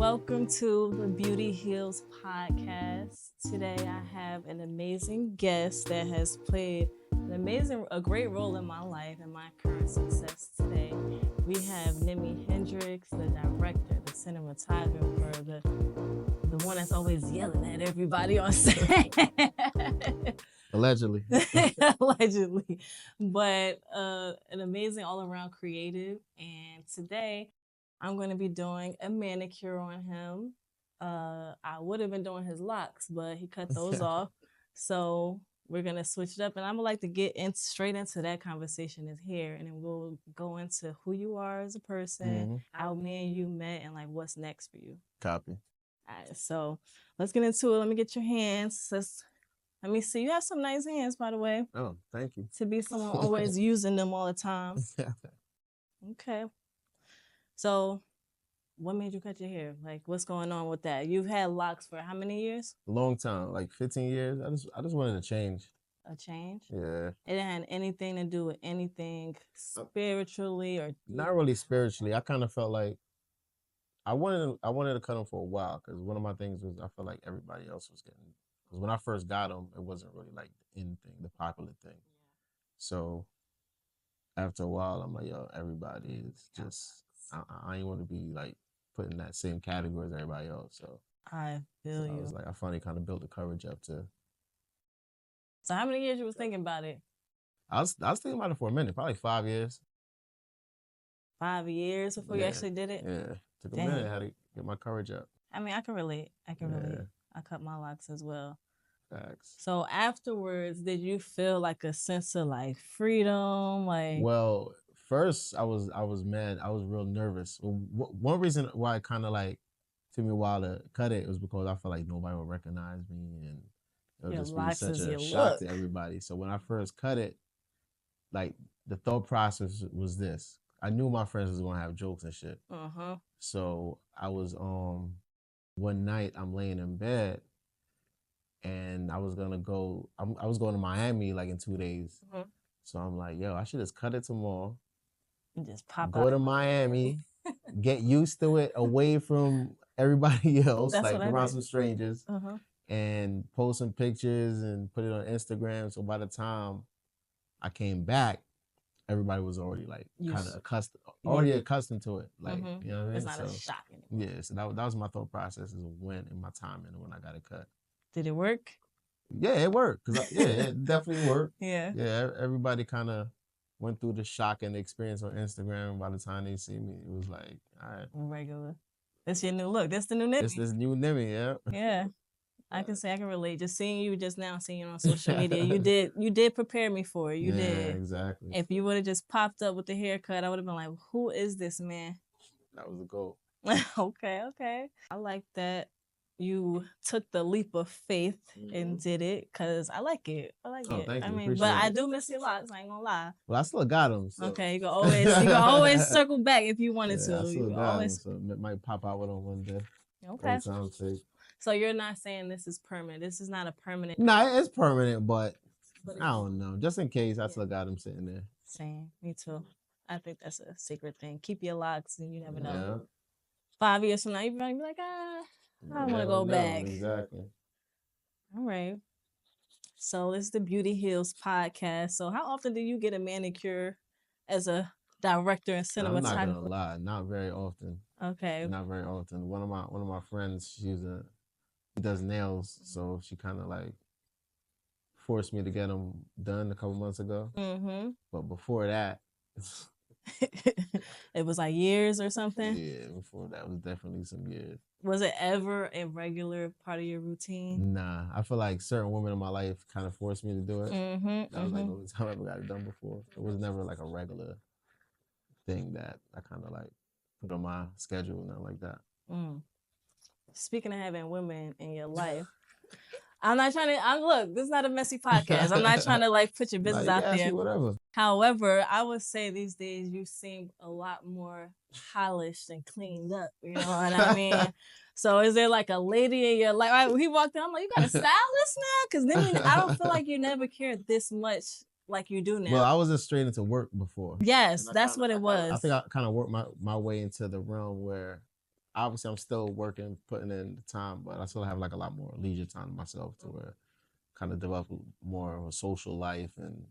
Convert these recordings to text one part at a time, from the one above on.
Welcome to the Beauty Heals podcast. Today I have an amazing guest that has played a great role in my life and my current success today. We have Nimi Hendrix, the director, the cinematographer, the one that's always yelling at everybody on set. Allegedly. Allegedly. But an amazing all-around creative. And today I'm going to be doing a manicure on him. I would have been doing his locks, but he cut those off. So we're going to switch it up. And I'm going to like to get straight into that conversation is here. And then we'll go into who you are as a person, how me and you met, and like what's next for you. Copy. All right, so let's get into it. Let me get your hands. Let me see. You have some nice hands, by the way. Oh, thank you. To be someone always using them all the time. Okay. So what made you cut your hair? Like, what's going on with that? You've had locks for how many years? A long time, like 15 years. I just wanted to change. A change? Yeah. It didn't have anything to do with anything spiritually or... Not really spiritually. I kind of felt like I wanted to cut them for a while because one of my things was I felt like everybody else was getting... Because when I first got them, it wasn't really like the in thing, the popular thing. Yeah. So after a while, I'm like, yo, everybody is just... I ain't want to be like put in that same category as everybody else. So I feel you. I was like, I finally kind of built the courage up to. So how many years you was thinking about it? I was thinking about it for a minute, probably 5 years. 5 years before you actually did it? Yeah, took a minute. I had to get my courage up. I mean, I can relate. I cut my locks as well. Facts. So afterwards, did you feel like a sense of like freedom? Like, well, first I was mad. I was real nervous. One reason why it kind of like took me a while to cut it was because I felt like nobody would recognize me and it would just be such a shock to everybody. So when I first cut it, like the thought process was this. I knew my friends was gonna have jokes and shit. So I was one night I'm laying in bed and I was gonna go. I was going to Miami like in 2 days. So I'm like, yo, I should just cut it tomorrow. Just pop go to Miami, get used to it, away from everybody else, like around some strangers, and post some pictures and put it on Instagram. So by the time I came back, everybody was already like kind of accustomed to it. Like, you know what I mean? It's not as shocking. Yeah, so that was my thought process is when in my timing when I got it cut. Did it work? Yeah, it worked. It definitely worked. Yeah. Yeah, everybody kind of went through the shock and the experience on Instagram. And by the time they see me, it was like, all right. Regular. That's your new look. That's the new Nimi. This new Nimi, yeah. Yeah. I can relate. Just seeing you seeing you on social media, you did prepare me for it. You did. Exactly. If you would have just popped up with the haircut, I would have been like, who is this man? That was the goal. Okay. I like that you took the leap of faith and did it because I like it. Thank you. But I do miss your locks. I ain't gonna lie. Well, I still got them. So. Okay, you can always circle back if you wanted to. I still got them, so it might pop out with them one day. Okay. So you're not saying this is permanent. This is not a permanent. No, it's permanent, but I don't know. Just in case, I still got them sitting there. Same. Me too. I think that's a secret thing. Keep your locks, and you never know. Yeah. 5 years from now, you're gonna be like, I want to go back. Exactly. All right. So this is the Beauty Heals podcast. So how often do you get a manicure as a director and cinematographer? I'm not gonna lie, not very often. Okay. Not very often. One of my friends, she does nails, so she kind of like forced me to get them done a couple months ago. But before that. It was like years or something? Yeah, before that was definitely some years. Was it ever a regular part of your routine? Nah, I feel like certain women in my life kind of forced me to do it. That was like the only time I ever got it done before. It was never like a regular thing that I kind of like put on my schedule and nothing like that. Speaking of having women in your life, I'm not trying to, look, this is not a messy podcast. I'm not trying to like put your business out there. Whatever. However, I would say these days you seem a lot more polished and cleaned up. You know what I mean? So is there like a lady in your life? Right, he walked in, I'm like, you got a stylist now? Because then I don't feel like you never cared this much like you do now. Well, I was just straight into work before. Yes, that's what it was. I think I kind of worked my way into the realm where obviously I'm still working, putting in the time, but I still have like a lot more leisure time to myself to where kind of develop more of a social life and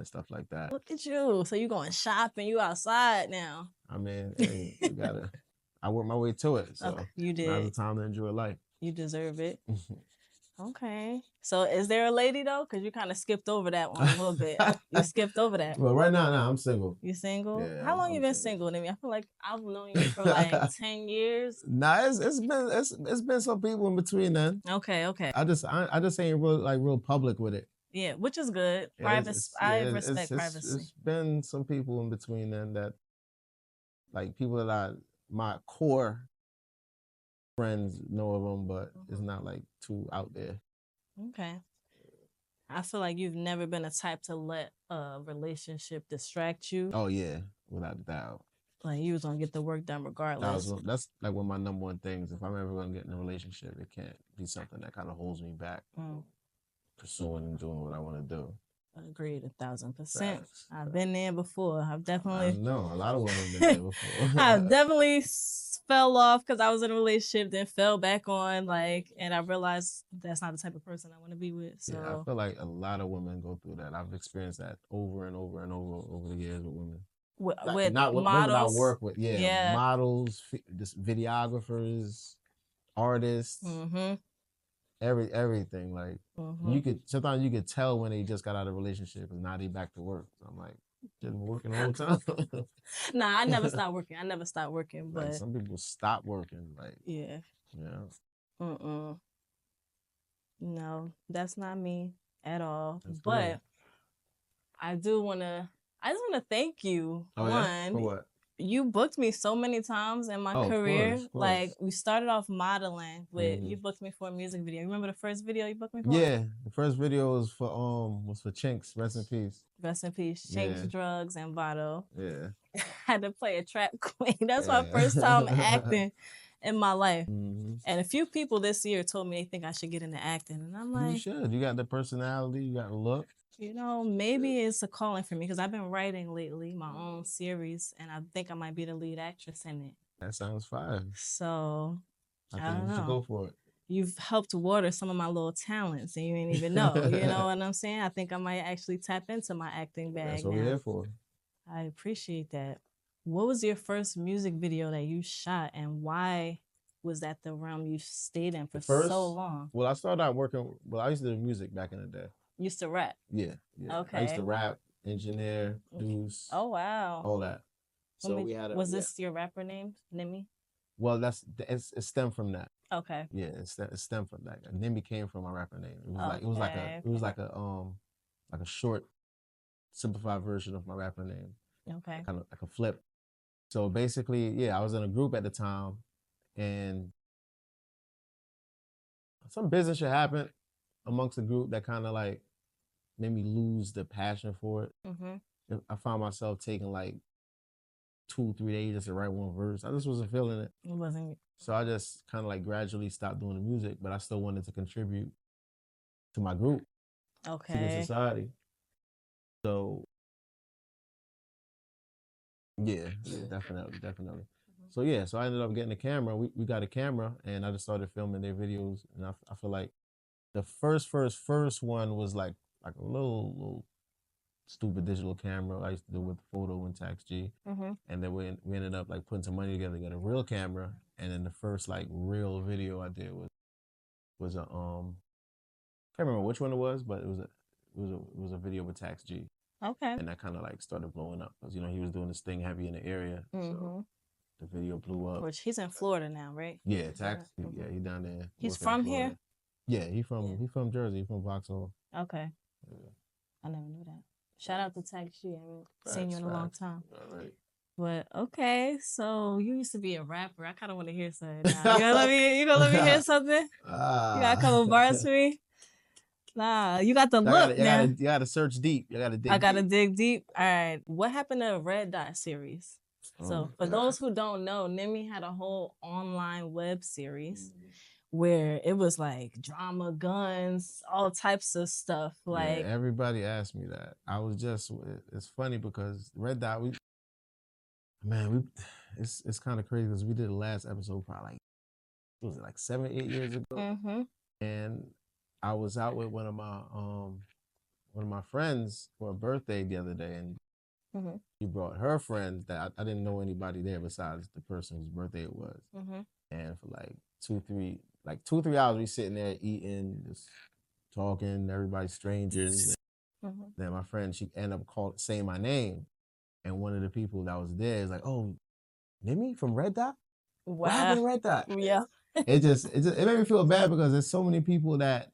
stuff like that. Look at you. So you going shopping, you outside now. I mean, hey, you gotta, I work my way to it. So okay, you did. Now's the time to enjoy life. You deserve it. Okay. So is there a lady though? Because you kind of skipped over that one a little bit. You skipped over that. Well, right now, I'm single. You single? Yeah, How long you been single, Nimi? I feel like I've known you for like 10 years. Nah, it's been some people in between then. Okay. I just ain't real public with it. Yeah, which is good. Privacy. I respect privacy. It's been some people in between then that, like, people that my core friends know of them, but it's not like too out there. Okay. I feel like you've never been a type to let a relationship distract you. Oh yeah, without a doubt. Like you was gonna get the work done regardless. That's like one of my number one things. If I'm ever gonna get in a relationship, it can't be something that kind of holds me back. Pursuing and doing what I want to do. Agreed, 1,000%. I've been there before. I've definitely. I know a lot of women have been there before. I've definitely fell off because I was in a relationship, then fell back on, and I realized that's not the type of person I want to be with. So yeah, I feel like a lot of women go through that. I've experienced that over and over and over the years with women. With not models, women I work with, yeah. Models, just videographers, artists. Everything, like sometimes you could tell when they just got out of a relationship and now they back to work. So I'm like, just working the whole time. Nah, I never stopped working. But like, some people stop working, like no, that's not me at all. That's but good. I just wanna thank you. Yeah? For what? You booked me so many times in my career. Of course. Like we started off modeling with you booked me for a music video. You remember the first video you booked me for? Yeah, the first video was for Chinks. Rest in peace. Rest in peace. Chinks, Drugs, and Vado. Yeah. I had to play a trap queen. That's my first time acting in my life. And a few people this year told me they think I should get into acting, and I'm like, you should. You got the personality. You got the look. You know, maybe it's a calling for me because I've been writing lately my own series, and I think I might be the lead actress in it. That sounds fine. So, I think you should go for it. You've helped water some of my little talents, and you ain't even know. You know what I'm saying? I think I might actually tap into my acting bag. That's what we're here for. I appreciate that. What was your first music video that you shot, and why was that the realm you stayed in for so long? Well, I started out working. Well, I used to do music back in the day. Used to rap? Yeah. Okay. I used to rap, engineer, produce. Oh, wow. All that. So was this your rapper name, Nimi? Well, it stemmed from that. Okay. Yeah, it stemmed from that. Nimi came from my rapper name. It was like a short, simplified version of my rapper name. Okay. Kind of like a flip. So basically, I was in a group at the time, and some business shit happened amongst the group that kind of like made me lose the passion for it. I found myself taking like 2-3 days just to write one verse. I just wasn't feeling it. It wasn't. So I just kind of like gradually stopped doing the music, but I still wanted to contribute to my group. Okay. To the society. So yeah, definitely. So so I ended up getting a camera. We got a camera, and I just started filming their videos. And I feel like the first one was like a little stupid digital camera I used to do with Photo and Tax G. And then we ended up like putting some money together to get a real camera. And then the first like real video I did was a can't remember which one it was, but it was a video with Tax G. Okay. And that kind of like started blowing up because he was doing this thing heavy in the area. So the video blew up. Which he's in Florida now, right? Yeah, Tax. Yeah, he's down there. He's from here. Yeah, he's from Jersey. He's from Vauxhall. Okay. Yeah. I never knew that. Shout out to Tax G. I haven't seen you in a long time. All right. But okay, so you used to be a rapper. I kind of want to hear something now. You gonna let me hear something? You got a couple bars for me? Nah, you got the look now. You gotta search deep. I gotta dig deep. All right. What happened to Red Dot series? So for those who don't know, Nimi had a whole online web series where it was like drama, guns, all types of stuff. Like everybody asked me that. I was just, it's funny because Red Dot, it's kind of crazy because we did the last episode probably like, what was it, like 7, 8 years ago? Mm-hmm. And I was out with one of my friends for a birthday the other day, and she brought her friends that I didn't know anybody there besides the person whose birthday it was. And for like 2-3 hours, we sitting there eating, just talking, everybody's strangers. Then my friend, she ended up saying my name, and one of the people that was there is like, "Oh, Nimi from Red Dot? Wow. What happened to Red Dot?" Yeah. it made me feel bad because there's so many people that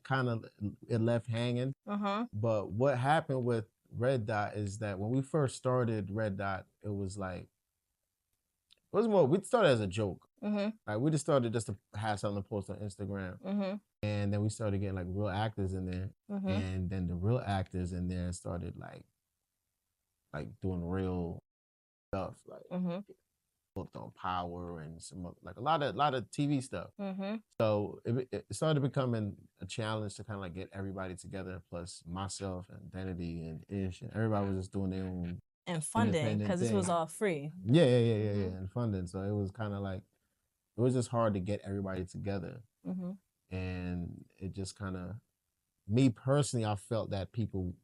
kind of it left hanging. But what happened with Red Dot is that when we first started Red Dot, it was more, we started as a joke. Like we just started just to have something to post on Instagram. And then we started getting like real actors in there. And then the real actors in there started like doing real stuff, like booked on Power and some like a lot of TV stuff. So it started becoming a challenge to kind of like get everybody together, plus myself and Identity and Ish, and everybody was just doing their own and funding because this was all free. Yeah, and funding. So it was kind of like it was just hard to get everybody together, and it just kind of, me personally, I felt that people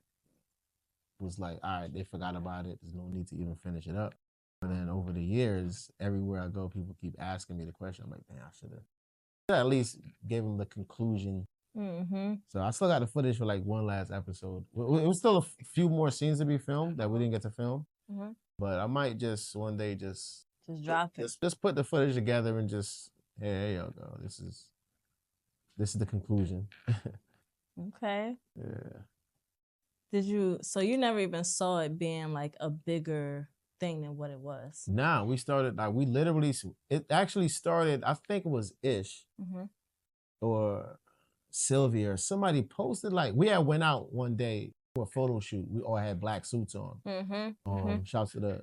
was like, all right, they forgot about it. There's no need to even finish it up. But then over the years, everywhere I go, people keep asking me the question. I'm like, man, I should have at least gave them the conclusion. So I still got the footage for like one last episode. It was still a few more scenes to be filmed that we didn't get to film. But I might just one day just drop it. Just put the footage together and just, hey, there you go. This is the conclusion. Okay. Yeah. So you never even saw it being like a bigger thing than what it was? Nah, we started, like, it actually started, I think it was Ish or Sylvia or somebody posted, like, we had went out one day for a photo shoot. We all had black suits on. Shouts to the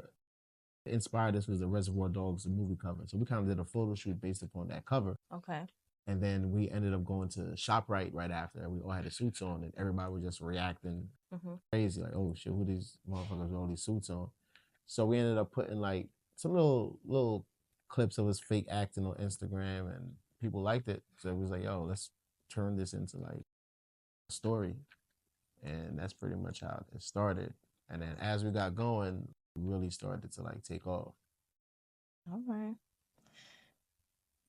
inspired us was the Reservoir Dogs, the movie cover. So we kind of did a photo shoot based upon that cover. Okay. And then we ended up going to ShopRite right after. We all had the suits on, and everybody was just reacting crazy, like, oh shit, who these motherfuckers with all these suits on? So we ended up putting like some little clips of us fake acting on Instagram, and people liked it. So it was like, yo, let's turn this into like a story. And that's pretty much how it started. And then as we got going, we really started to like take off. All right.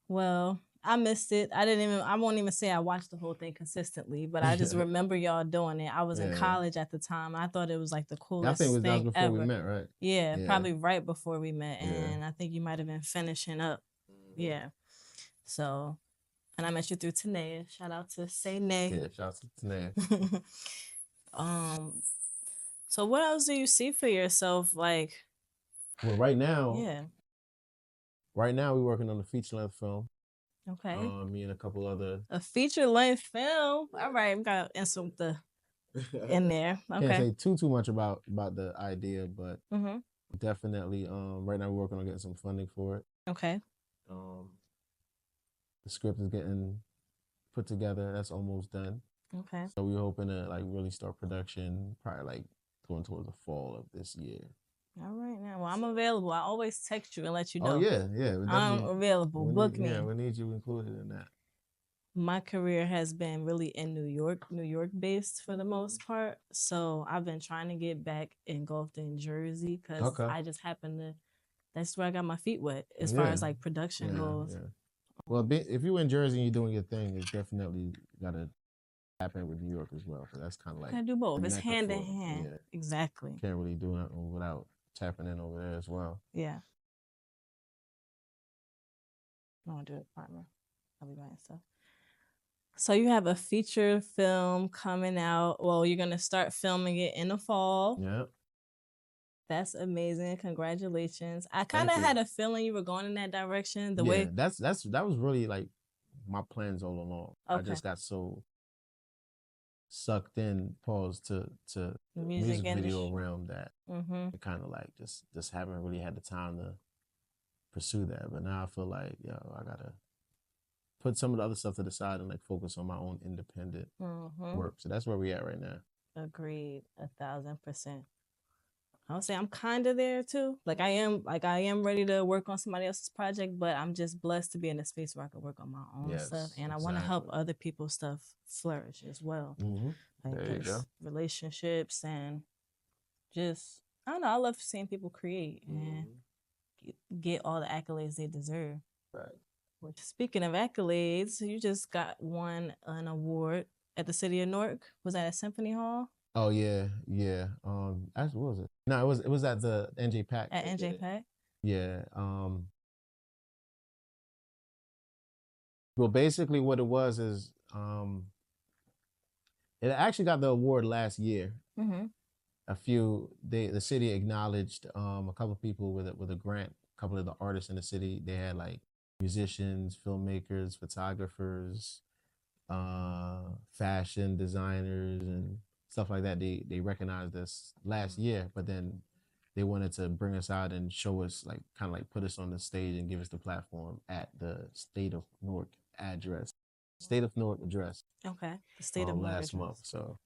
Well, I missed it. I won't even say I watched the whole thing consistently, but I just remember y'all doing it. I was in college at the time. I thought it was like the coolest thing that was before ever. we met, right? Yeah, probably right before we met. And I think you might have been finishing up. Yeah. So, and I met you through Tanea. Shout out to Say Nay. Yeah, shout out to Tanea. So what else do you see for yourself? Like, well, right now we're working on a feature-length film. Okay. Me and a couple other. A feature-length film. All right, we got to insert the in there. Okay. Can't say too much about the idea, but definitely. Right now we're working on getting some funding for it. Okay. The script is getting put together. That's almost done. Okay. So we're hoping to like really start production probably like going towards the fall of this year. All right now. Well, I'm available. I always text you and let you know. Oh yeah. I'm available. Book me. Yeah, we need you included in that. My career has been really in New York based for the most part. So I've been trying to get back engulfed in Jersey because I just happen to, that's where I got my feet wet as far as like production goes. Yeah. Well, if you're in Jersey and you're doing your thing, it's definitely got to happen with New York as well. So that's kind of like. I do both. It's hand in hand. Yeah. Exactly. Can't really do nothing without tapping in over there as well. Yeah. I want to do it, partner. I'll be buying stuff. So you have a feature film coming out. Well, you're going to start filming it in the fall. Yeah. That's amazing. Congratulations. I kind of had a feeling you were going in that direction. That was really like my plans all along. Okay. I just got so sucked in, to the music video realm that it kind of like just haven't really had the time to pursue that. But now I feel like, I gotta put some of the other stuff to the side and like focus on my own independent work. So that's where we at right now. Agreed, 1,000%. I would say I'm kind of there too. Like I am ready to work on somebody else's project, but I'm just blessed to be in a space where I can work on my own stuff, and I want to help other people's stuff flourish as well. Like there you go. Relationships and just I don't know. I love seeing people create and get all the accolades they deserve. Right. Which, speaking of accolades, you just got an award at the city of Newark. Was that at Symphony Hall? Oh yeah. Actually, what was it? No, it was at the NJPAC. At NJPAC. Yeah. Well, basically, what it was is it actually got the award last year. The city acknowledged a couple of people with a grant. A couple of the artists in the city, they had like musicians, filmmakers, photographers, fashion designers, and stuff like that. They recognized us last year, but then they wanted to bring us out and show us, like, kind of like put us on the stage and give us the platform at the State of Newark address. State of Newark address. Okay, the State of Newark last address. month. So,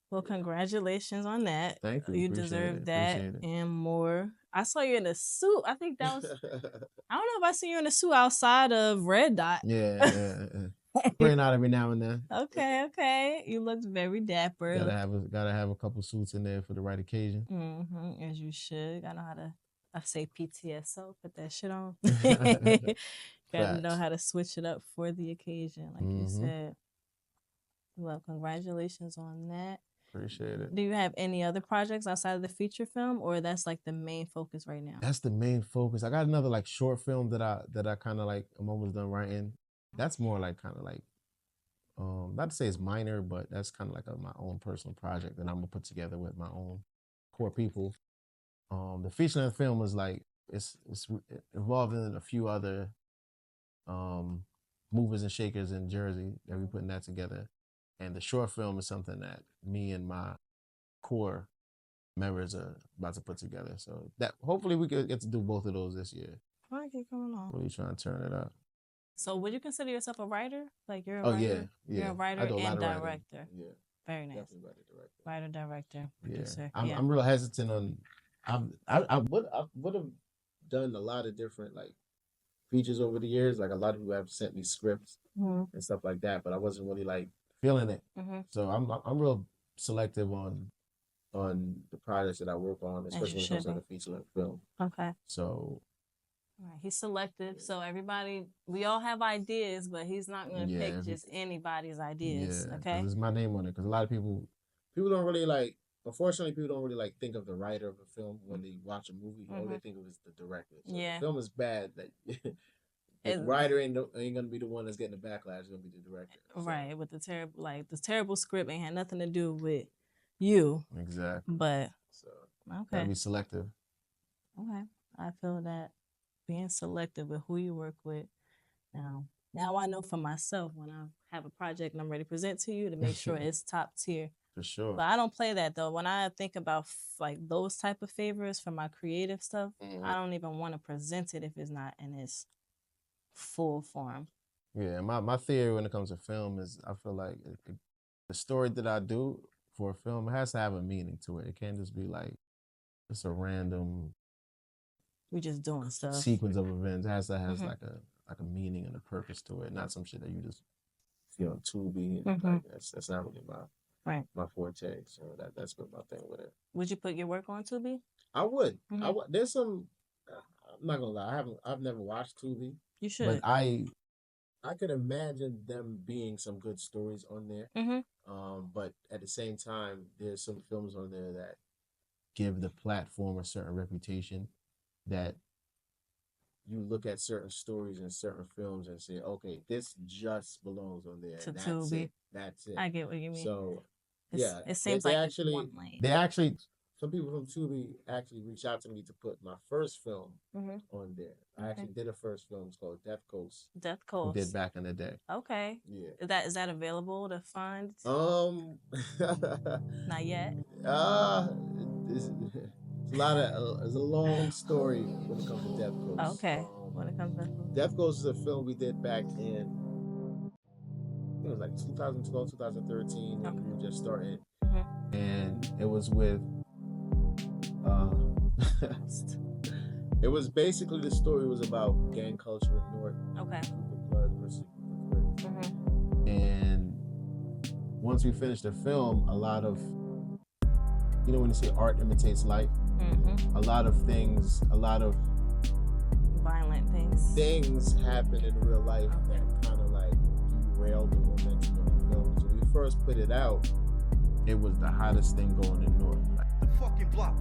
well, congratulations on that. Thank you. You deserve that and more. I saw you in a suit. I think that was. I don't know if I see you in a suit outside of Red Dot. Yeah. Bring out every now and then. Okay. You looked very dapper. Gotta have a couple suits in there for the right occasion. As you should. I know how to. I say PTSO. Put that shit on. Gotta know how to switch it up for the occasion, like you said. Well, congratulations on that. Appreciate it. Do you have any other projects outside of the feature film, or that's like the main focus right now? That's the main focus. I got another like short film that I kind of like. I'm almost done writing. That's more like kind of like, not to say it's minor, but that's kind of like my own personal project that I'm gonna put together with my own core people. The feature length film is like it's involved in a few other movers and shakers in Jersey that we're putting that together. And the short film is something that me and my core members are about to put together. So that hopefully we could get to do both of those this year. I keep coming on. Really trying to turn it up. So would you consider yourself a writer? Like you're a writer? Yeah. You're a writer and director. Yeah. Very nice. Writer, director, producer. Yeah. I'm real hesitant on. I would have done a lot of different like features over the years. Like a lot of people have sent me scripts and stuff like that, but I wasn't really like feeling it. So I'm real selective on the projects that I work on, especially when it comes to the feature length film. Okay. So. All right, he's selective. So everybody, we all have ideas, but he's not going to pick just anybody's ideas. Yeah, okay. There's my name on it because a lot of people don't really like. Unfortunately, people don't really like think of the writer of a film when they watch a movie. All they think of is the director. So the film is bad. That the writer ain't gonna be the one that's getting the backlash. It's gonna be the director. So. Right, with the terrible script ain't had nothing to do with you. Exactly. But gotta be selective. Okay, I feel that being selective with who you work with. Now I know for myself when I have a project and I'm ready to present to you to make sure it's top tier. For sure. But I don't play that though. When I think about like those type of favors for my creative stuff, I don't even want to present it if it's not in its full form. Yeah, my theory when it comes to film is I feel like the story that I do for a film, it has to have a meaning to it. It can't just be like just a random. We just doing stuff. Sequence of events. It has to have like a meaning and a purpose to it, not some shit that you just see on Tubi. And like, that's not really my forte. So that's been my thing with it. Would you put your work on Tubi? I would. There's some. I'm not gonna lie. I've never watched Tubi. You should. But I could imagine them being some good stories on there. But at the same time, there's some films on there that give the platform a certain reputation that you look at certain stories and certain films and say, okay, this just belongs on there. To Tubi. That's it. I get what you mean. So, it seems like it's one lane. They actually, some people from Tubi actually reached out to me to put my first film on there. I actually did a first film. It's called Death Coast. Death Coast. We did back in the day. Okay. Yeah. Is that available to find? Not yet. It's a long story when it comes to Death Coast. Okay. When it comes to Death Coast is a film we did back in, it was like 2012, 2013, and we were just starting. And it was with It was basically, the story was about gang culture in Newark. Okay. Blood versus And once we finished the film, a lot of, you know, when you say art imitates life, a lot of things, a lot of violent things happen in real life that kind of like derailed the momentum of the film. So when we first put it out, it was the hottest thing going in Newark. The fucking block.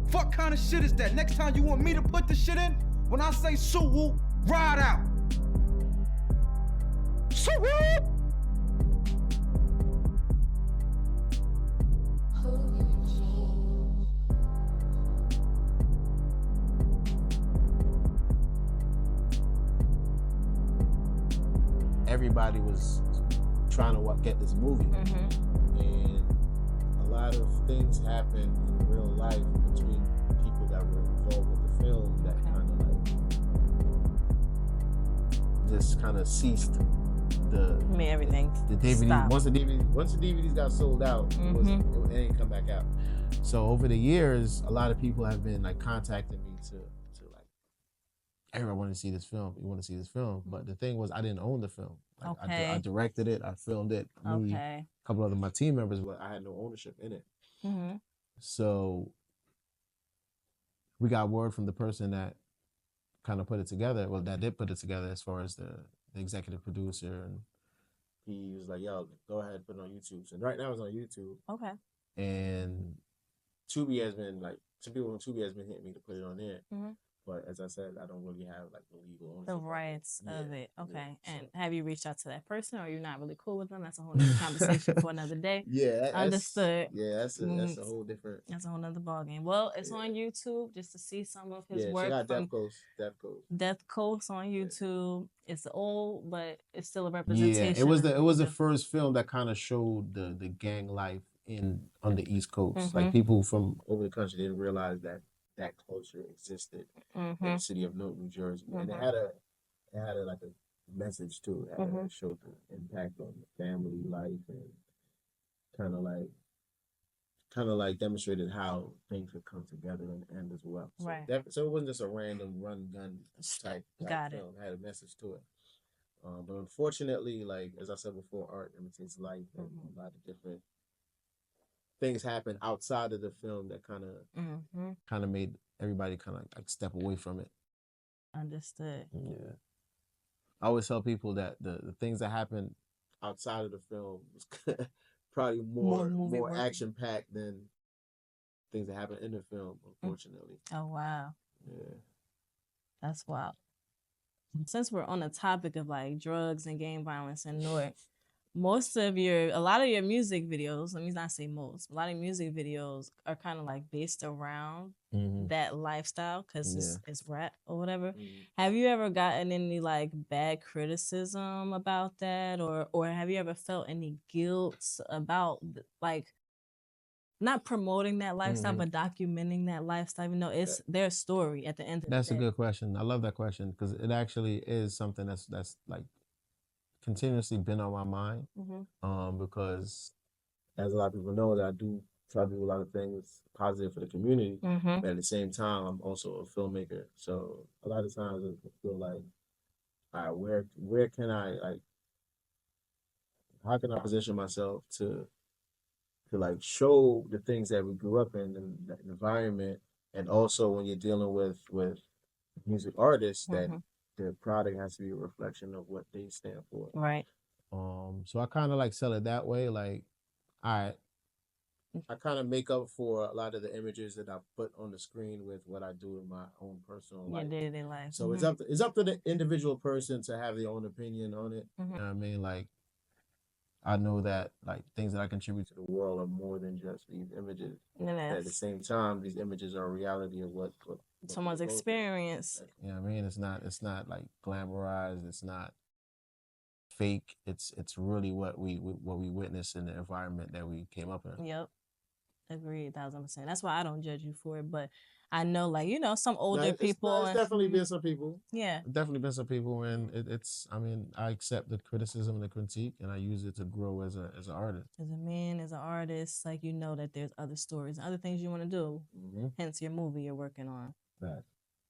Fuck kind of shit is that? Next time you want me to put the shit in, when I say Suwu, ride out. Suwu! Everybody was trying to get this movie. And a lot of things happened in real life between people that were involved with the film that kind of like just kind of ceased the everything. The DVD. Once the DVDs got sold out, it ain't come back out. So over the years, a lot of people have been like contacting me to like, everyone want to see this film. You want to see this film? But the thing was, I didn't own the film. Like, I directed it. I filmed it. A couple of my team members, but I had no ownership in it. So we got word from the person that kind of put it together. Well, that did put it together, as far as the executive producer, and he was like, "Yo, go ahead, put it on YouTube." So right now it's on YouTube. Okay. And Tubi has been like, some people on Tubi has been hitting me to put it on there. But as I said, I don't really have like the legal ownership. The rights of it. Okay. Yeah, and have you reached out to that person, or you're not really cool with them? That's a whole other conversation for another day. Yeah. Understood. Yeah, that's a whole different. That's a whole nother ballgame. Well, it's on YouTube, just to see some of his work. Check out Death Coast on YouTube. Yeah. It's old, but it's still a representation. Yeah, it was the first film that kind of showed the gang life on the East Coast. Like, people from over the country didn't realize that culture existed in the city of Newark, New Jersey. And it had a like a message too. It showed the impact on the family life, and kind of like demonstrated how things could come together and end as well. So so it wasn't just a random run gun type film. It had a message to it. But unfortunately, like, as I said before, art imitates life, and a lot of different things happen outside of the film that kind of made everybody kind of like step away from it. Understood. Yeah. I always tell people that the things that happen outside of the film was probably more action packed than things that happen in the film, unfortunately. Oh wow. Yeah. That's wild. Since we're on the topic of like drugs and gang violence in Newark, a lot of your music videos, let me not say most, a lot of music videos are kind of like based around that lifestyle, because it's rap or whatever. Have you ever gotten any like bad criticism about that, or have you ever felt any guilt about like not promoting that lifestyle, but documenting that lifestyle? You know, it's their story at the end of the day. That's a good question. I love that question, because it actually is something that's like continuously been on my mind. Because, as a lot of people know, that I do try to do a lot of things positive for the community, but at the same time, I'm also a filmmaker. So a lot of times I feel like, all right, where can I, like, how can I position myself to like show the things that we grew up in and the environment, and also when you're dealing with music artists, that their product has to be a reflection of what they stand for. Right. So I kind of like sell it that way. Like, all right, I kind of make up for a lot of the images that I put on the screen with what I do in my own personal life. Your day-to-day life. So it's up to the individual person to have their own opinion on it. You know what I mean? Like, I know that like things that I contribute to the world are more than just these images. At the same time, these images are a reality of what someone's experience. You know what I mean? It's not like glamorized. It's not fake. It's really what we witnessed in the environment that we came up in. Yep. Agreed, 1000%. That's why I don't judge you for it, but I know, like, you know, some older people. It's definitely been some people. Yeah. Definitely been some people, and it's. I mean, I accept the criticism and the critique, and I use it to grow as an artist. As a man, as an artist, like, you know that there's other stories, other things you want to do. Mm-hmm. Hence your movie you're working on. Right.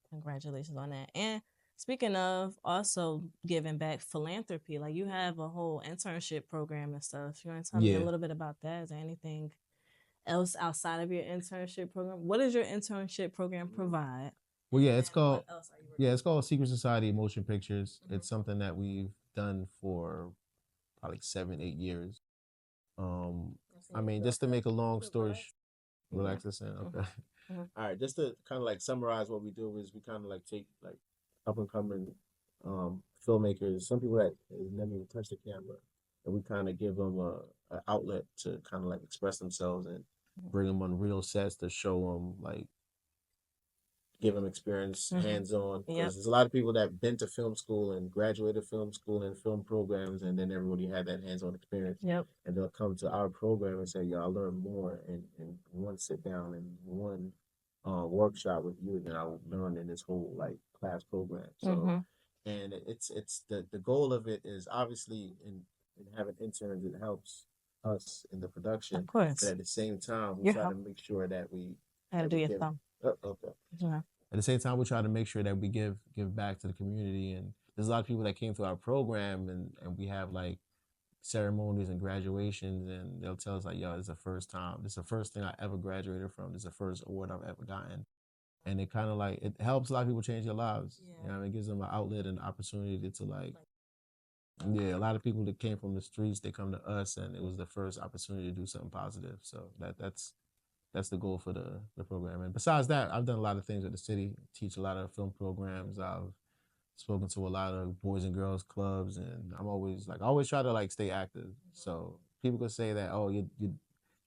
Congratulations on that. And speaking of also giving back, philanthropy, like you have a whole internship program and stuff. You want to tell me a little bit about that? Is there anything else outside of your internship program? What does your internship program provide? Well, yeah, it's called Secret Society Motion Pictures. Mm-hmm. It's something that we've done for probably 7-8 years. I mean, just to make a long story, relax this in, okay. Mm-hmm. All right, just to kind of like summarize what we do is we kind of like take like up and coming filmmakers, some people that never even touched the camera, and we kind of give them an outlet to kind of like express themselves and bring them on real sets to show them, like, give them experience, hands-on. Because there's a lot of people that have been to film school and graduated film school and film programs, and then everybody had that hands-on experience. Yep. And they'll come to our program and say, "Yo, I learned more in one sit down and one workshop with you than I learned in this whole like class program." So, and it's the goal of it is obviously in having interns, it helps us in the production. Of course. But at the same time, we try to make sure that we. I gotta do your thumb. Okay. Yeah. At the same time, we try to make sure that we give back to the community, and there's a lot of people that came through our program, and we have like ceremonies and graduations, and they'll tell us like, "Yo, this is the first time. This is the first thing I ever graduated from. This is the first award I've ever gotten," and it kind of like it helps a lot of people change their lives. Yeah. You know, it gives them an outlet and opportunity to like. Yeah, a lot of people that came from the streets, they come to us, and it was the first opportunity to do something positive. So that's the goal for the program. And besides that, I've done a lot of things at the city, teach a lot of film programs. I've spoken to a lot of boys and girls clubs, and I always try to like stay active. So people could say that, oh, you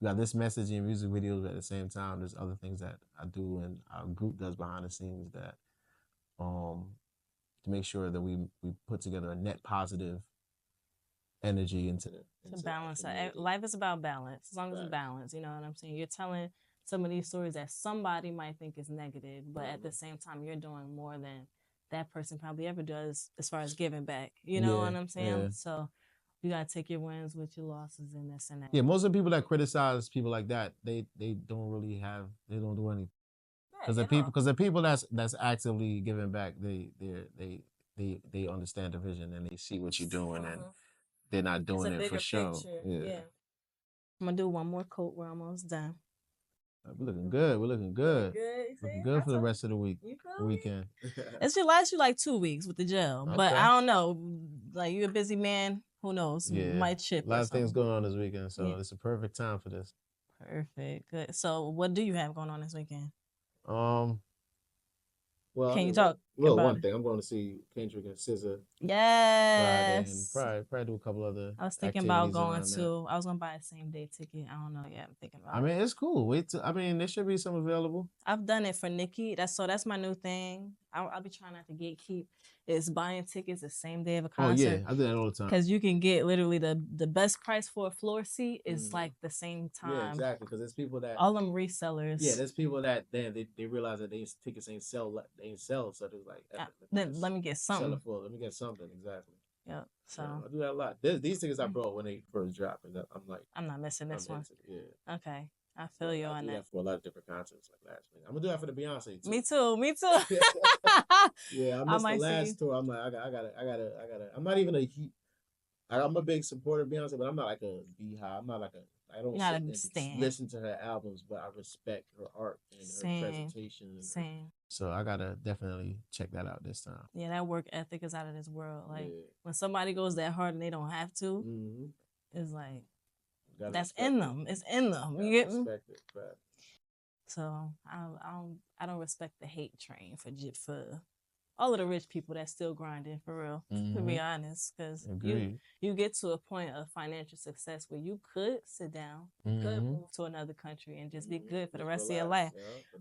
got this message in your music videos, but at the same time, there's other things that I do and our group does behind the scenes that to make sure that we put together a net positive energy into balance. Life is about balance. As long as it's balanced, you know what I'm saying? You're telling some of these stories that somebody might think is negative, but at the same time, you're doing more than that person probably ever does as far as giving back. You know what I'm saying? Yeah. So you gotta take your wins with your losses and this and that. Yeah, most of the people that criticize people like that, they don't really they don't do anything. Because the people that's actively giving back, they understand the vision and they see what you're doing and they're not doing it for show. Yeah. I'm gonna do one more coat. We're almost done. We're looking good. Looking good for the rest of the week. Weekend. It should last you like 2 weeks with the gel, but I don't know. Like, you're a busy man. Who knows? Yeah. Might chip. A lot of things going on this weekend, so it's a perfect time for this. Perfect. Good. So, what do you have going on this weekend? Well, can you talk? Well, one thing, I'm going to see Kendrick and SZA. Yes. Friday, and probably do a couple other. I was thinking about going to. I was going to buy a same day ticket. I don't know yet. I'm thinking about. I mean, it's cool. There should be some available. I've done it for Nikki. That's my new thing. I'll be trying not to gatekeep. It's buying tickets the same day of a concert. Oh yeah, I do that all the time. Because you can get literally the best price for a floor seat is like the same time. Yeah, exactly. Because there's people that all them resellers. Yeah, there's people that they realize that these tickets ain't sell. They ain't sell, so they're like, then let me get something. Sell it for. Let me get something. Exactly. Yeah. So I do that a lot. These tickets I brought when they first dropped, and I'm like, I'm not missing this one. Yeah. Okay. I feel you on that. I do that for a lot of different concerts like last week. I'm gonna do that for the Beyonce too. Me too. Yeah, I missed the last tour. I'm like, I gotta. I'm not even I'm a big supporter of Beyonce, but I'm not like a beehive. I'm not like I don't listen to her albums, but I respect her art and her presentation. Same. So I gotta definitely check that out this time. Yeah, that work ethic is out of this world. Like when somebody goes that hard and they don't have to, it's like. That's in them. It's in them. You get me? So I don't respect the hate train for all of the rich people that's still grinding for real. To be honest, because you get to a point of financial success where you could sit down, could move to another country and just be good for the rest of your life.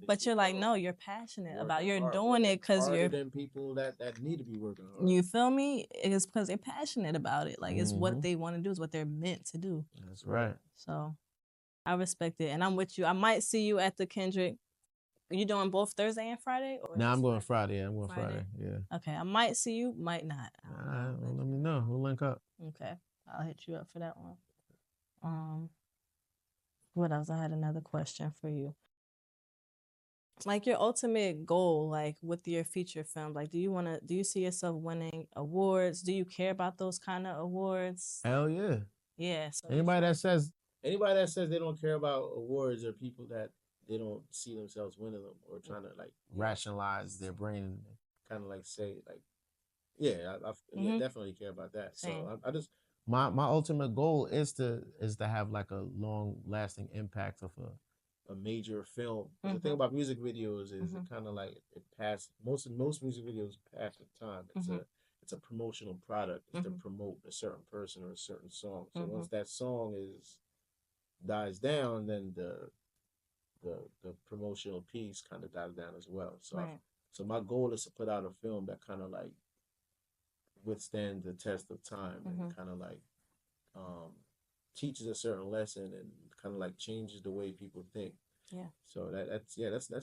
But you're like, no, you're passionate about. You're doing it because you're than people that need to be working hard. You feel me? It's because they're passionate about it. Like it's what they want to do. It's what they're meant to do. That's right. So I respect it, and I'm with you. I might see you at the Kendrick. Are you doing both Thursday and Friday? Or I'm going Friday. I'm going Friday. Yeah. Okay, I might see you, might not. Well, let me know. We'll link up. Okay, I'll hit you up for that one. What else? I had another question for you. Like your ultimate goal, like with your feature film, like do you see yourself winning awards? Do you care about those kind of awards? Hell yeah. Yeah. So anybody that says they don't care about awards are people that they don't see themselves winning them or trying to like rationalize their brain and kind of like say like, yeah, I definitely care about that. Same. So I just my ultimate goal is to have like a long lasting impact of a major film. The thing about music videos is it kind of like it pass most music videos pass the time. It's a promotional product. It's to promote a certain person or a certain song. So once that song dies down, then the promotional piece kind of dies down as well. So so my goal is to put out a film that kind of like withstands the test of time and kind of like teaches a certain lesson and kind of like changes the way people think. Yeah. So that's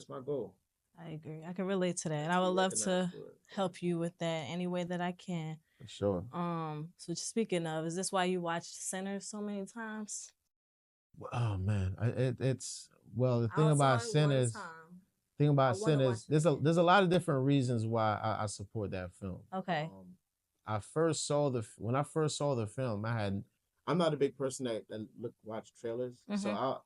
my goal. I agree. I can relate to that. And I would love to help you with that any way that I can. For sure. So speaking of, is this why you watched Sinners so many times? Oh man, it's well the thing about Sinners. There's a lot of different reasons why I support that film. Okay. When I first saw the film, I'm not a big person that watch trailers, so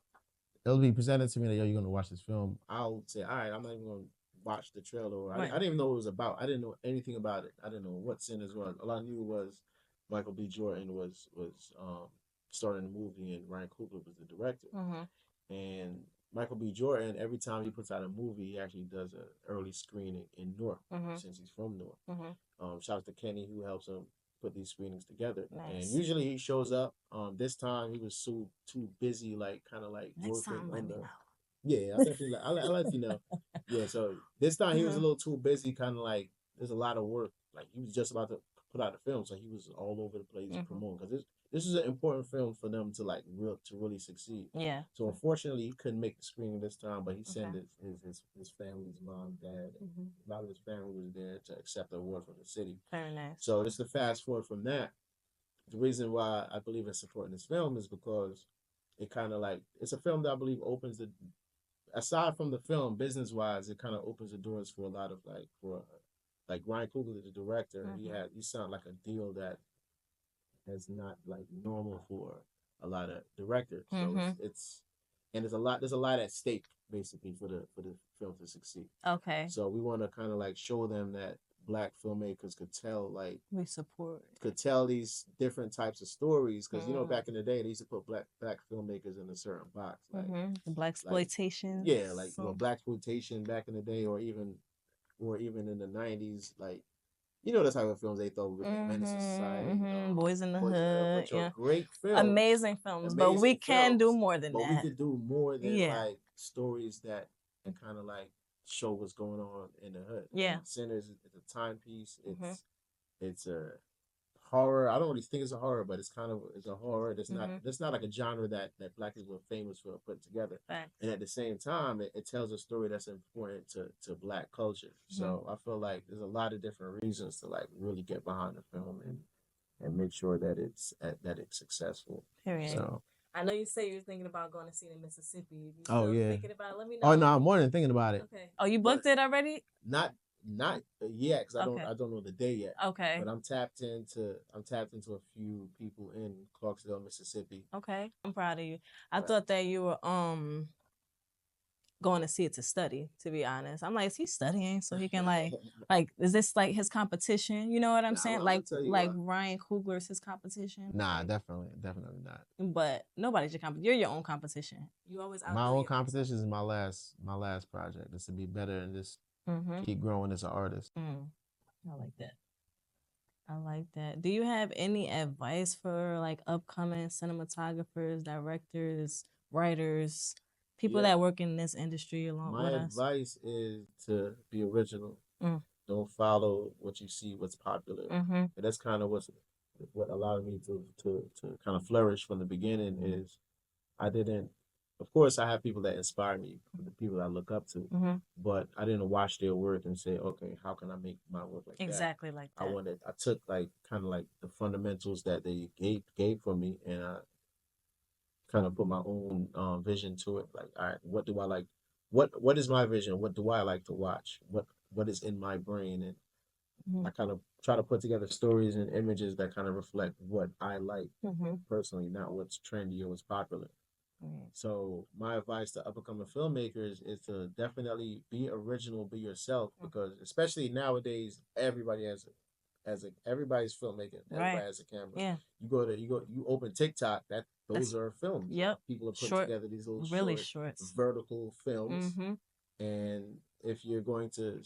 it'll be presented to me that you're gonna watch this film. I'll say, all right, I'm not even gonna watch the trailer. I didn't even know what it was about. I didn't know anything about it. I didn't know what Sinners was. All I knew was Michael B. Jordan was starring the movie and Ryan Coogler was the director. And Michael B. Jordan, every time he puts out a movie, he actually does an early screening in Newark since he's from Newark. Shout out to Kenny who helps him put these screenings together. Nice. And usually he shows up. This time he was too busy, like kind of like next working on the. Yeah, I definitely I'll let you know. Yeah, so this time he was a little too busy, kind of like there's a lot of work. Like he was just about to put out a film, so he was all over the place promoting because this is an important film for them to like really succeed. Yeah. So unfortunately, he couldn't make the screening this time, but he sent his family's mom, dad, a lot of his family was there to accept the award from the city. Very nice. So just to fast forward from that, the reason why I believe in supporting this film is because it kind of like it's a film that I believe opens the aside from the film business wise, it kind of opens the doors for a lot of like Ryan Coogler, the director. He signed like a deal that is not like normal for a lot of directors. So there's a lot at stake basically for the film to succeed. Okay. So we want to kind of like show them that Black filmmakers could tell these different types of stories because back in the day they used to put black filmmakers in a certain box like black exploitation. Like black exploitation back in the day or even in the 90s like. The type of films they thought were Menace to Society, Boys in the Hood, yeah, great films, amazing films. But we can do more than that. But we could do more than like stories that and kind of like show what's going on in the hood. Yeah, and Sinners is a timepiece. It's a horror. I don't really think it's a horror, but it's a horror. It's not like a genre that Black people are famous for putting together. Facts. And at the same time, it tells a story that's important to Black culture. So I feel like there's a lot of different reasons to like really get behind the film and make sure that it's successful. Period. So I know you say you're thinking about going to see it in Mississippi. You still thinking about it? Let me know. Oh no, I'm more than thinking about it. Okay. Oh, you booked it already? Not yet because I don't know the day yet. Okay. But I'm tapped into a few people in Clarksville, Mississippi. Okay. I'm proud of you. I thought that you were going to see it to study, to be honest. I'm like, is he studying so he can like is this like his competition? You know what I'm saying? Like Ryan Coogler's his competition? Nah, definitely not. But nobody's your competition. You're your own competition. You always my own competition is my last project. It's to be better and just keep growing as an artist. I like that. Do you have any advice for like upcoming cinematographers, directors, writers, people that work in this industry along with us? My advice is to be original. Don't follow what you see, what's popular. And that's kind of what allowed me to kind of flourish from the beginning is I didn't of course, I have people that inspire me, the people I look up to, but I didn't watch their work and say, okay, how can I make my work like that? Exactly like that. I took like kind of like the fundamentals that they gave for me, and I kind of put my own vision to it. Like, all right, what do I like? What is my vision? What do I like to watch? What is in my brain? And I kind of try to put together stories and images that kind of reflect what I like personally, not what's trendy or what's popular. So my advice to up and coming filmmakers is to definitely be original, be yourself, because especially nowadays, everybody everybody's filmmaking. Everybody has a camera. Yeah. You open TikTok, those are films. Yep. People are putting together these little shorts, vertical films. And if you're going to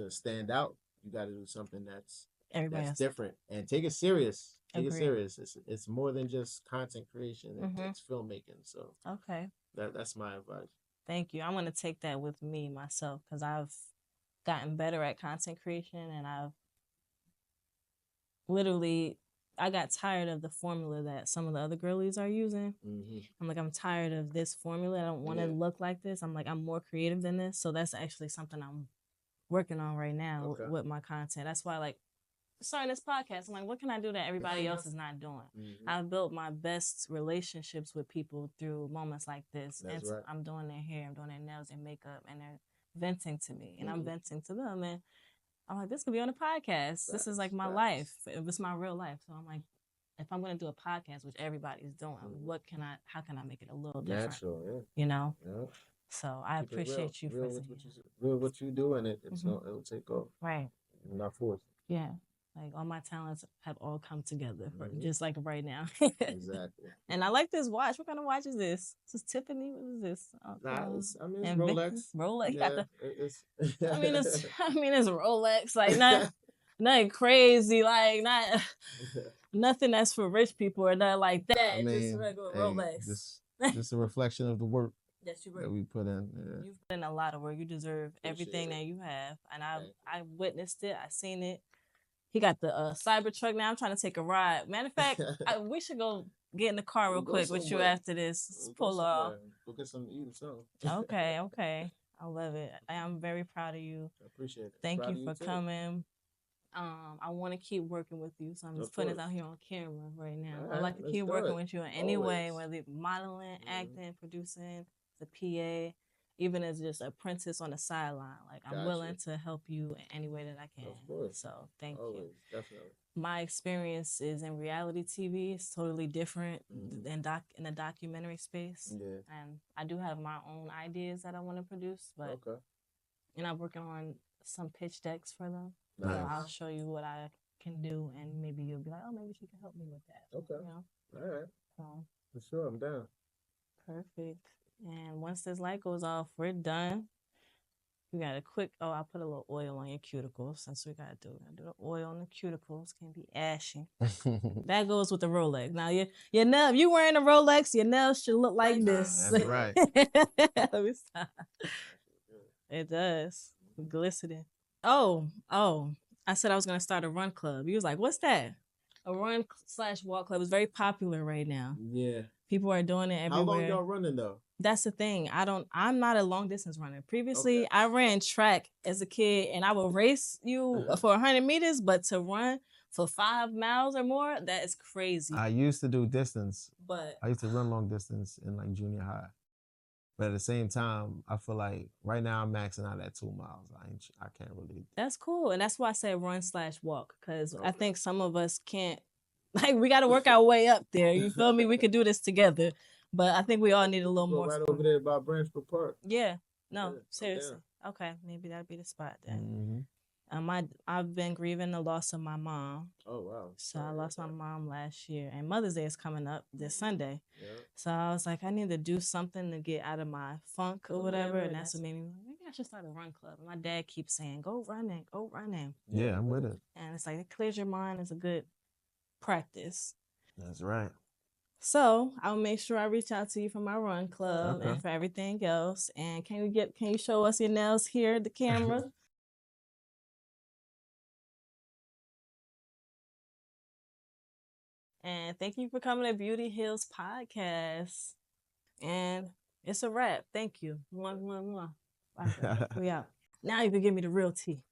stand out, you got to do something that's different and take it serious. Take it serious. It's more than just content creation. It's filmmaking. So that's my advice. Thank you. I'm gonna take that with me myself, because I've gotten better at content creation, and I got tired of the formula that some of the other girlies are using. I'm like, I'm tired of this formula. I don't want to look like this. I'm like, I'm more creative than this. So that's actually something I'm working on right now with my content. That's why, like, starting this podcast, I'm like, what can I do that everybody else is not doing? I've built my best relationships with people through moments like this. I'm doing their hair, I'm doing their nails and makeup, and they're venting to me, and I'm venting to them, and I'm like, this could be on a podcast. This is like my life. It's my real life. So I'm like, if I'm going to do a podcast, which everybody's doing, how can I make it a little different? Natural, you know? So I appreciate you for real what you do, and it'll take off. Right. Not forced. Yeah. Like, all my talents have all come together, just like right now. Exactly. And I like this watch. What kind of watch is this? This is Tiffany? What is this? It's Rolex. Rolex. Yeah, it's Rolex. Like, not crazy. Like, not nothing that's for rich people or nothing like that. Just regular Rolex. This a reflection of the work that we put in. Yeah. You've put in a lot of work. You deserve everything that you have. And I witnessed it. I seen it. He got the Cybertruck now. I'm trying to take a ride. Matter of fact, we should go get in the car real quick with you after this. Let's pull off. We'll get something to eat or something. Okay. I love it. I am very proud of you. I appreciate it. Thank you for coming. I want to keep working with you, so I'm just putting it out here on camera right now. I'd like to keep working with you in any way, whether it's modeling, acting, producing, the PA, even as just an apprentice on the sideline. Like, I'm willing to help you in any way that I can. Of course. So thank you. Definitely. My experience is in reality TV. It's totally different than in the documentary space. Yeah. And I do have my own ideas that I want to produce, but and I'm working on some pitch decks for them. Nice. So I'll show you what I can do, and maybe you'll be like, oh, maybe she can help me with that. Okay. You know? All right. So, for sure, I'm down. Perfect. And once this light goes off, we're done. We got a quick, I'll put a little oil on your cuticles. That's what we got to do. We're going to do the oil on the cuticles. Can't be ashy. That goes with the Rolex. Now, your nail, if you wearing a Rolex, your nails should look like this. That's right. Let me stop. It does. Glistening. Oh, I said I was going to start a run club. You was like, what's that? A run/walk club is very popular right now. Yeah. People are doing it everywhere. How long y'all running though? That's the thing. I'm not a long distance runner. Previously, I ran track as a kid, and I would race you for 100 meters, but to run for 5 miles or more, that is crazy. I used to do distance, but I used to run long distance in like junior high. But at the same time, I feel like right now I'm maxing out at 2 miles. I can't really. That's cool. And that's why I say run/walk, because I think some of us can't, like, we got to work our way up there. You feel me? We could do this together. But I think we all need a little more. Right over there by Branchford Park. Yeah. No, seriously. Okay. Maybe that'd be the spot then. I've been grieving the loss of my mom. Oh, wow. So I lost my mom last year, and Mother's Day is coming up this Sunday. Yeah. So I was like, I need to do something to get out of my funk or whatever. And that's what made me, maybe I should start a run club. And my dad keeps saying, go running. Yeah, I'm with it. And it's like, it clears your mind. It's a good practice. That's right. So I'll make sure I reach out to you for my run club and for everything else. And can you show us your nails here at the camera? And thank you for coming to Beauty Hills Podcast. And it's a wrap. Thank you. Mwah, mwah, mwah. We out. Now you can give me the real tea.